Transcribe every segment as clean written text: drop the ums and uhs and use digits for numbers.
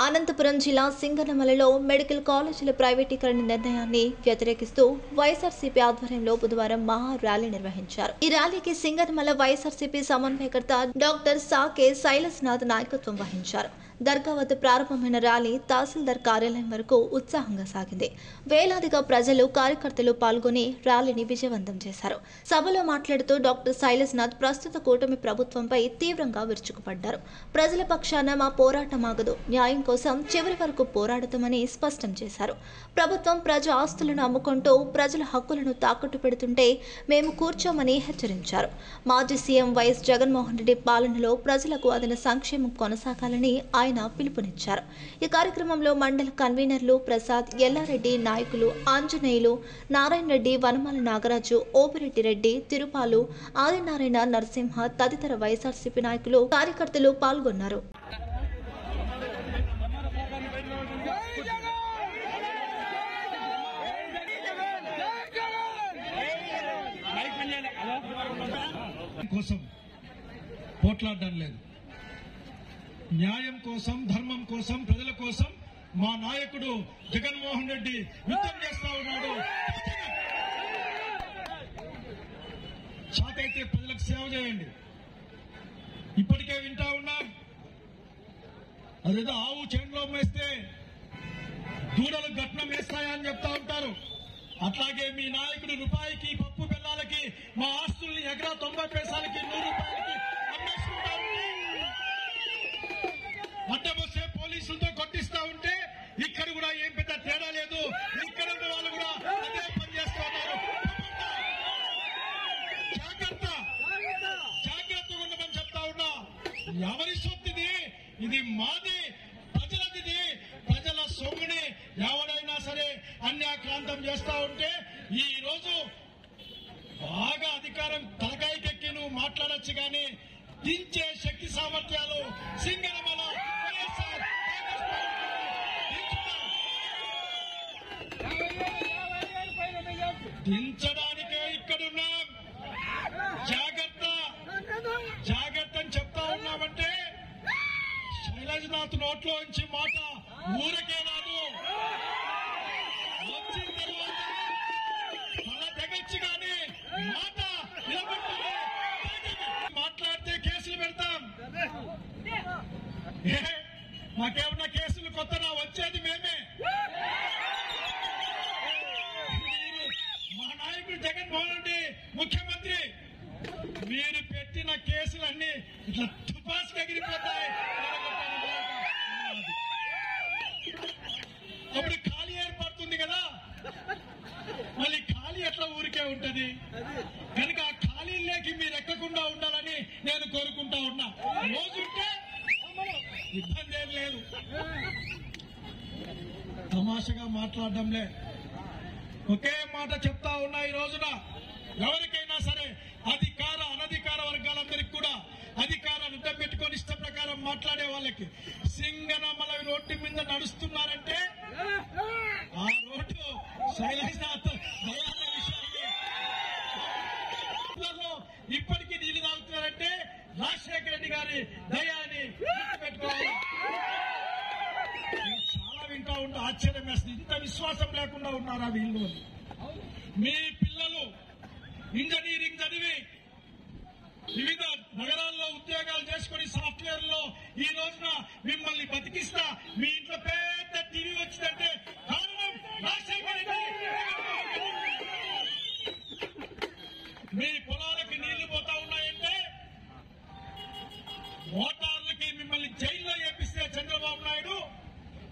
అనంతపురం జిల్లా సింగనమలలో మెడికల్ కాలేజీల ప్రైవేటీకరణ నిర్ణయాన్ని వ్యతిరేకిస్తూ వైఎస్ఆర్సీపీ ఆధ్వర్యంలో బుధవారం మహా ర్యాలీ నిర్వహించారు. ఈ ర్యాలీకి సింగనమల వైఎస్ఆర్సీపీ సమన్వయకర్త డాక్టర్ సాకే శైలజ్నాథ్ నాయకత్వం వహించారు. దర్గా వద్ద ప్రారంభమైన ర్యాలీ తహసీల్దార్ కార్యాలయం వరకు ఉత్సాహంగా సాగింది. వేలాదిగా ప్రజలు, కార్యకర్తలు పాల్గొని ర్యాలీని విజయవంతం చేశారు. సభలో మాట్లాడుతూ డాక్టర్ శైలజ్నాథ్ ప్రస్తుత కూటమి ప్రభుత్వంపై తీవ్రంగా విరుచుకుపడ్డారు. ప్రజల పక్షాన మా పోరాటం ఆగదు, న్యాయం కోసం చివరి వరకు పోరాడుతామని స్పష్టం చేశారు. ప్రభుత్వం ప్రజా ఆస్తులను అమ్ముకుంటూ ప్రజల హక్కులను తాకట్టు పెడుతుంటే మేము కూర్చోమని హెచ్చరించారు. మాజీ సీఎం వైఎస్ జగన్మోహన్ రెడ్డి పాలనలో ప్రజలకు అదన సంక్షేమం కొనసాగాలని ఆయన పిలుపునిచ్చారు. ఈ కార్యక్రమంలో మండల కన్వీనర్లు ప్రసాద్, ఎల్లారెడ్డి, నాయకులు ఆంజనేయులు, నారాయణ రెడ్డి, వనమాల నాగరాజు, ఓపిరెడ్డి రెడ్డి, తిరుపాలు, ఆదినారాయణ, నరసింహ తదితర వైఎస్ఆర్సీపీ నాయకులు, కార్యకర్తలు పాల్గొన్నారు. కోసం పోట్లాడడం లేదు, న్యాయం కోసం, ధర్మం కోసం, ప్రజల కోసం మా నాయకుడు జగన్మోహన్ రెడ్డి యుద్ధం చేస్తా ఉన్నాడు. చాకైతే ప్రజలకు సేవ చేయండి. ఇప్పటికే వింటా ఉన్నాం, అదేదో ఆవు చేనులో మేస్తే దూడలు గట్నం వేస్తాయని చెప్తా ఉంటారు. అట్లాగే మీ నాయకుడు రూపాయికి పప్పు బెల్లాలకి మా ఆస్తుల్ని ఎకరా 90 పైసలకి 100 రూపాయలకి అమ్మేసుకుంటా ఉంటే, అడ్డమొస్తే పోలీసులతో కొట్టిస్తా ఉంటే ఇక్కడ కూడా ఏం పెద్ద తేడా లేదు. ఇక్కడ వాళ్ళు కూడా అదే పని చేస్తూ ఉన్నారు. జాగ్రత్తగా ఉండమని చెప్తా ఉన్నా. ఎవరి సొత్తుది ఇది? మాది, ప్రజలది. ప్రజల సొమ్ముని ఎవడైనా సరే అన్యాక్రాంతం చేస్తా ఉంటే ఈ రోజు బాగా అధికారం తలకాయకెక్కి నువ్వు మాట్లాడొచ్చు కానీ దించే శక్తి సామర్థ్యాలు సింగనమల దించడానికే ఇక్కడున్నాం. జాగ్రత్త అని చెప్తా ఉన్నామంటే శైలజ్నాథ్ నోట్లో నుంచి మాట ఊరకే రాదు. వచ్చిన తర్వాత తల తెగొచ్చు కానీ మాట నిలబడుతుంది. మాట్లాడితే కేసులు పెడతాం. మాకేమన్నా కేసులు కొత్తనా? వచ్చేది మేమే. మా నాయకుడు జగన్మోహన్ రెడ్డి ముఖ్యమంత్రి, మీరు పెట్టిన కేసులన్నీ ఇట్లా తుపాసులు ఎగిరిపోతాయి. అప్పుడు ఖాళీ ఏర్పడుతుంది కదా, మళ్ళీ ఖాళీ ఎట్లా ఊరికే ఉంటది? కనుక ఆ ఖాళీలోకి మీరు ఎక్కకుండా ఉండాలని నేను కోరుకుంటా ఉన్నా. రోజుంటే ఇబ్బంది ఏం లేదు. తమాషగా మాట్లాడడంలే. ఒకే మాట చెప్తా ఉన్నా, ఈ రోజున ఎవరికైనా సరే అధికార అనధికార వర్గాలందరికీ కూడా అధికారాన్ని అడ్డం పెట్టుకొని ఇష్ట ప్రకారం మాట్లాడే వాళ్ళకి సింగనమల రోడ్డు మీద నడుస్తున్నారంటే ఆ రోడ్డు శైలజ్నాథ్ దయాల విషయాన్ని ఇప్పటికీ నీళ్లు తాగుతున్నారంటే రాజశేఖర రెడ్డి గారి దయాన్ని పెట్టుకోవాలి. చాలా వింటా ఉంటే ఆశ్చర్యం వేస్తుంది. ఇంత విశ్వాసం లేకుండా ఉన్నారా వీళ్ళు? మీ పిల్లలు ఇంజనీరింగ్ చదివి వివిధ నగరాల్లో ఉద్యోగాలు చేసుకుని సాఫ్ట్వేర్ లో ఈ రోజున మిమ్మల్ని బతికిస్తా మీ ఇంట్లో పెద్ద టీవీ వచ్చిందంటే కారణం రాజశేఖర రెడ్డి. మీ పొలాలకి నీళ్లు పోతా ఉన్నాయంటే ఓటర్లకి మిమ్మల్ని జైల్లో వేపిస్తే చంద్రబాబు నాయుడు,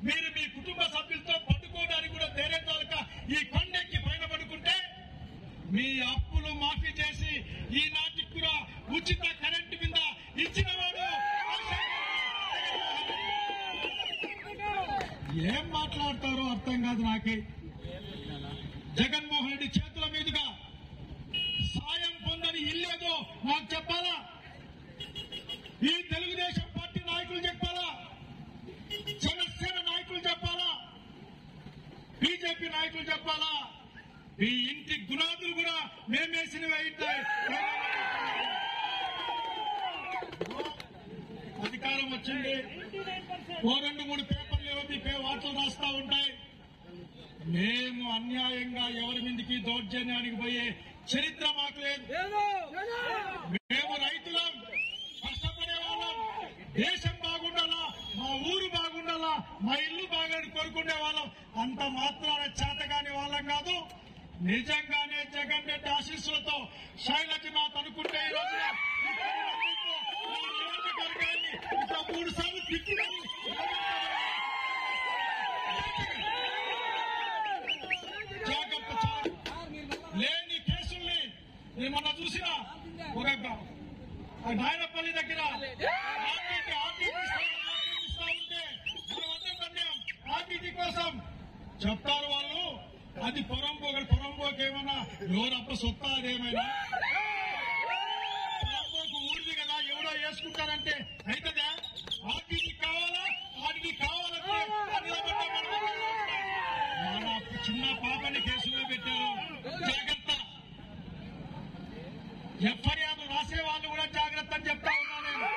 మీరు మీ కుటుంబ సభ్యులతో పట్టుకోవడానికి కూడా ధైర్యం చాలక ఈ కొండెక్కి పైన పడుకుంటే మీ అప్పులు మాఫీ చేసి ఈనాటికి కూడా ఉచిత కరెంటు మీద ఇచ్చినవాడు. ఏం మాట్లాడతారో అర్థం కాదు నాకే. జగన్మోహన్ రెడ్డి చేతుల మీదుగా సాయం పొందని ఇల్లేదో నాకు చెప్పాలా? ఈ తెలుగుదేశం పార్టీ నాయకులు చెప్పాలా? జనసేన నాయకులు చెప్పాలా? బీజేపీ నాయకులు చెప్పాలా? ఈ ఇంటి గుణాదులు కూడా మేమేసినవి ఉంటాయి. అధికారం వచ్చింది, 2-3 పేపర్లు మేము అన్యాయంగా ఎవరి మీదకి దౌర్జన్యానికి పోయే చరిత్ర మాకు లేదు. మేము రైతులం, కష్టపడే వాళ్ళం, దేశం బాగుండాలా, మా ఊరు బాగుండాలా, మా ఇల్లు బాగాని కోరుకునే వాళ్ళం. అంత మాత్రాన చేతగాని వాళ్ళం కాదు. నిజంగానే జగన్ రెడ్డి ఆశీస్సులతో శైలజనాథ్ అనుకుంటే ఈ రోజున నియోజకవర్గాన్ని ఇంకా 3 సార్లు తిప్పినాము. జాగ్రత్త లేని కేసుల్ని మొన్న చూసిన ఒక నాయనపల్లి దగ్గర ఆర్టీటీ కోసం చెప్తారు వాళ్ళు. అది పొరంబోకి ఏమన్నా ఎవరప్ప సొత్తా అదేమైనా పొరంబోకు ఊరిది కదా, ఎవరో వేసుకుంటారంటే అయితదా? ఆర్టీటీ కావాలా? ఆర్టీటీ కావాలంటే మన చిన్న పాపని కేసులో పెట్టారు. జాగ్రత్త. ఎఫ్ఐఆర్ రాసే వాళ్ళు కూడా జాగ్రత్త అని చెప్తా ఉన్నా నేను.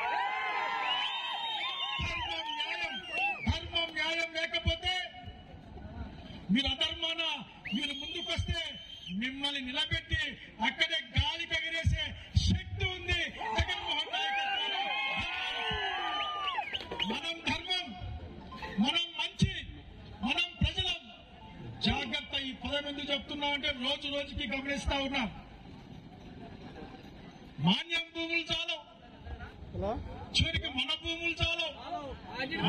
ధర్మం న్యాయం లేకపోతే మీరు అధర్మాన మీరు ముందుకొస్తే మిమ్మల్ని నిలబెట్టి అక్కడే గాలికి ఎగరేసే శక్తి ఉంది జగన్మోహన్ నాయకత్వంలో. మనం ధర్మం, మనం మంచి, మనం ప్రజలం. జాగ్రత్త. ఈ పదం ఎందుకు చెప్తున్నామంటే రోజు రోజుకి గమనిస్తా ఉన్నాం. మాన్యం భూములు చాలు, చివరికి మన భూములు చాలు,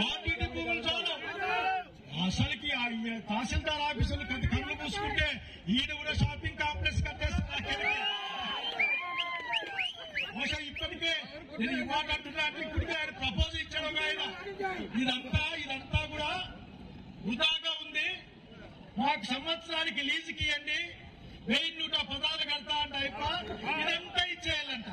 ఆర్టీటీ భూములు చాలు. అసలుకి తహసీల్దార్ ఆఫీసులు కళ్ళు పూసుకుంటే ఈయన కూడా షాపింగ్ కాంప్లెక్స్ కట్టేస్తున్నారు. బహుశా ఇప్పటికే నేను ఈ మాట అంటున్నా అంటే ఇప్పటికే ఆయన ప్రపోజల్ ఇచ్చడం ఆయన ఇదంతా కూడా వృధాగా ఉంది. మాకు సంవత్సరానికి లీజుకి ఇవ్వండి, 1116 కడతా అంట. ఇదంతా ఇచ్చేయాలంట.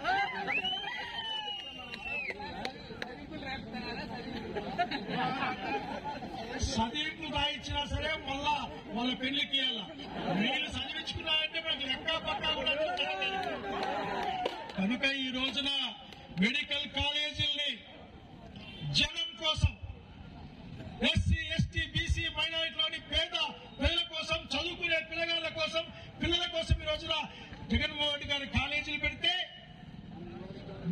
చదివింపు రాయించినా సరే మళ్ళా వాళ్ళ పెళ్లికి ఇవ్వాల. మీరు చదివించుకున్నారంటే మనకు లెక్క పక్కా కూడా కనుక ఈ రోజున మెడికల్ కాలేజీల్ని జనం కోసం, ఎస్సీ ఎస్టీ బీసీ మైనారిటీలోని పేద ప్రజల కోసం, చదువుకునే పిల్లల కోసం ఈ రోజున జగన్మోహన్ రెడ్డి గారి కాలేజీలు పెడితే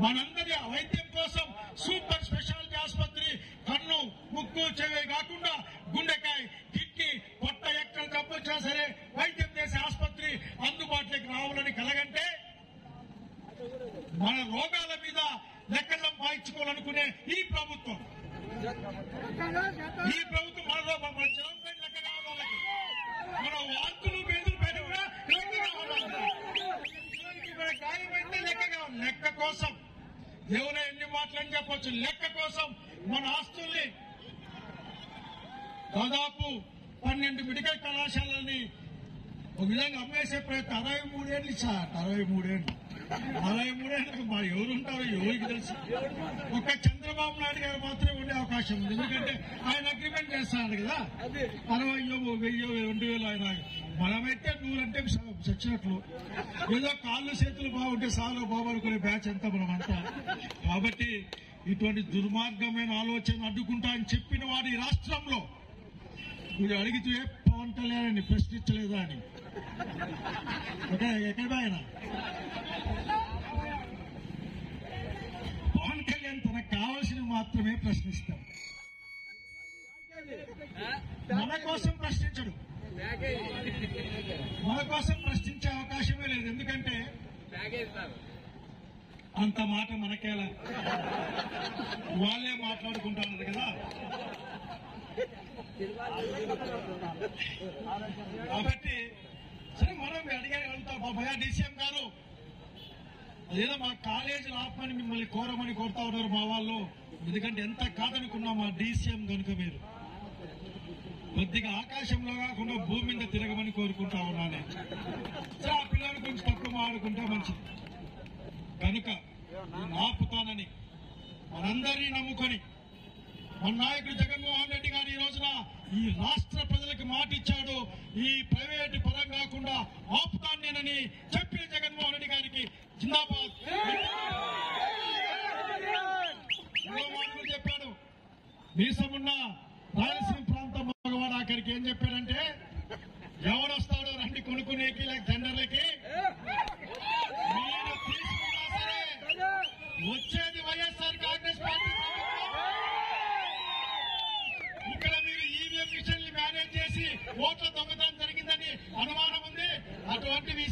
మనందరి వైద్యం కోసం సూపర్ స్పెషాలిటీ ఆసుపత్రి, కన్ను ముక్కు చెవి కాకుండా గుండెకాయ కిడ్నీ పొట్ట ఎక్కడ జబ్బు వచ్చినా సరే వైద్యం చేసే ఆసుపత్రి అందుబాటులోకి రావాలని కలగంటే మన రోగాల మీద లెక్క సంపాదించుకోవాలనుకునే ఈ ప్రభుత్వం మన జనంపై లెక్క కావాలి. మన వార్తలు పేదలు పైన కూడా లెక్క కావాలి. మన గాయమైతే లెక్క కావాలి. లెక్క కోసం దేవునే ఎన్ని మాటలని చెప్పొచ్చు. లెక్క కోసం మన ఆస్తుల్ని దాదాపు 12 మెడికల్ కళాశాలని ఒక విధంగా అమ్మేసే ప్రయత్నం. 63 ఏళ్ళు సార్, 63 ఏళ్ళకి మరి ఎవరుంటారో ఎవరికి తెలుసు. ఒక్క చంద్రబాబు నాయుడు గారు మాత్రమే ఉండే అవకాశం ఉంది. ఎందుకంటే ఆయన అగ్రిమెంట్ చేస్తాడు కదా, 60,000 1000 2000 ఆయన. మనమైతే 100 అంటే చచ్చినట్లు. ఏదో కాళ్ళు చేతులు బాగుంటే సాలో బాబు అనుకునే బ్యాచ్ అంతా మనమంతా. కాబట్టి ఇటువంటి దుర్మార్గమైన ఆలోచన అడ్డుకుంటా అని చెప్పిన వాడు ఈ రాష్ట్రంలో మీరు అడిగితే పవన్ కళ్యాణ్ ప్రశ్నించలేదా అని ఎక్కడ ఆయన పవన్ కళ్యాణ్ తనకు కావాల్సినవి మాత్రమే ప్రశ్నిస్తాడు. మన కోసం ప్రశ్నించడు. మన కోసం ప్రశ్నించే అవకాశమే లేదు. ఎందుకంటే అంత మాట మనకేలా, వాళ్ళే మాట్లాడుకుంటున్నారు కదా. కాబట్టి సరే మనం అడిగేగలుగుతాం. బాబా డీసీఎం గారు అదేదో మా కాలేజీలు ఆపమని మిమ్మల్ని కోరమని కోరుతా ఉన్నారు మా వాళ్ళు. ఎందుకంటే ఎంత కాదనుకున్నా మా డీసీఎం కనుక మీరు కొద్దిగా ఆకాశంలో కాకుండా భూమి మీద తిరగమని కోరుకుంటా ఉన్నానే. సరే ఆ పిల్లలు కొంచెం తక్కువ మాడుకుంటే మంచిది. కనుక నేను ఆపుతానని మనందరినీ నమ్ముకొని మన నాయకుడు జగన్మోహన్ రెడ్డి గారు ఈ రోజున ఈ రాష్ట్ర ప్రజలకు మాట ఇచ్చాడు. ఈ ప్రైవేటు పరం కాకుండా ఆపుతాను నేనని చెప్పిన జగన్మోహన్ రెడ్డి గారికి జిందాబాద్. చెప్పాడు మీసమున్న రాయలసీమ ప్రాంతం మగవాడు ఆఖరికి ఏం చెప్పాడంటే ఎవడొస్తాడో రండి కొనుక్కునేకి లేక జెండర్లకి మీరు తీసుకున్నా సరే వచ్చేది వైఎస్ఆర్ కాంగ్రెస్ పార్టీ. ఇక్కడ మీరు ఈవీఎం మిషన్లు మేనేజ్ చేసి ఓట్ల దొంగతనం జరిగిందని అనుమానం ఉంది. అటువంటివి